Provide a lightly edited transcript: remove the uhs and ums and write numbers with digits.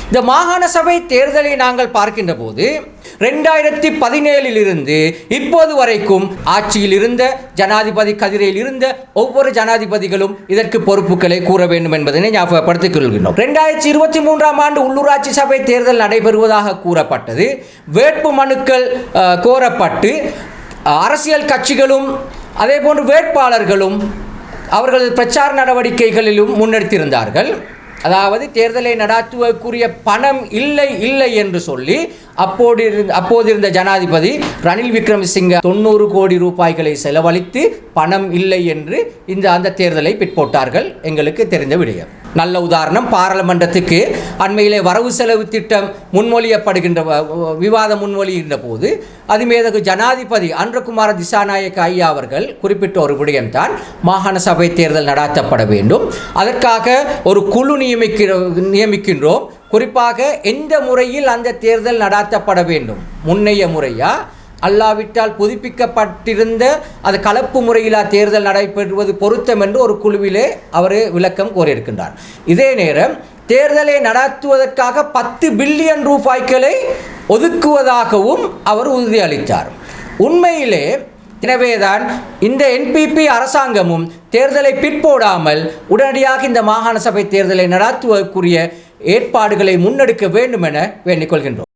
இந்த மாகாண சபை தேர்தலை நாங்கள் பார்க்கின்ற போது 2017 இப்போது வரைக்கும் ஆட்சியில் இருந்த ஜனாதிபதி கதிரையில் இருந்த ஒவ்வொரு ஜனாதிபதிகளும் இதற்கு பொறுப்புகளை கூற வேண்டும் என்பதனை ஞாபகப்படுத்திக் கொள்கின்றோம். 2023 ஆண்டு உள்ளூராட்சி சபை தேர்தல் நடைபெறுவதாக கூறப்பட்டது. வேட்பு மனுக்கள் கோரப்பட்டு அரசியல் கட்சிகளும் அதேபோன்று வேட்பாளர்களும் அவர்களது பிரச்சார நடவடிக்கைகளிலும் முன்னெடுத்திருந்தார்கள். அதாவது தேர்தலை நடாத்துவதற்குரிய பணம் இல்லை என்று சொல்லி அப்போதிருந்த ஜனாதிபதி ரணில் விக்ரமசிங்க 90 கோடி ரூபாய்களை செலவழித்து பணம் இல்லை என்று அந்த தேர்தலை பிற்போட்டார்கள். எங்களுக்கு தெரிந்த விடயம். நல்ல உதாரணம், பாராளுமன்றத்துக்கு அண்மையிலே வரவு செலவு திட்டம் முன்மொழியப்படுகின்ற விவாதம் முன்மொழிகின்ற போது அதுமேதகு ஜனாதிபதி அன்றகுமார திசாநாயக்க ஐயா அவர்கள் குறிப்பிட்ட ஒரு விடயம்தான் மாகாண சபை தேர்தல் நடாத்தப்பட வேண்டும். அதற்காக ஒரு குழு நியமிக்கின்றோம். குறிப்பாக எந்த முறையில் அந்த தேர்தல் நடாத்தப்பட வேண்டும், முன்னைய முறையா அல்லாவிட்டால் புதுப்பிக்கப்பட்டிருந்த அது கலப்பு முறையிலா தேர்தல் நடைபெறுவது பொருத்தம் என்று ஒரு குழுவிலே அவர் விளக்கம் கோரியிருக்கின்றார். இதே நேரம் தேர்தலை நடத்துவதற்காக 10 பில்லியன் ரூபாய்களை ஒதுக்குவதாகவும் அவர் உறுதியளித்தார். உண்மையிலே எனவேதான் இந்த NPP அரசாங்கமும் தேர்தலை பிற்போடாமல் உடனடியாக இந்த மாகாண சபை தேர்தலை நடத்துவதற்குரிய ஏற்பாடுகளை முன்னெடுக்க வேண்டும் என வேண்டிக் கொள்கின்றோம்.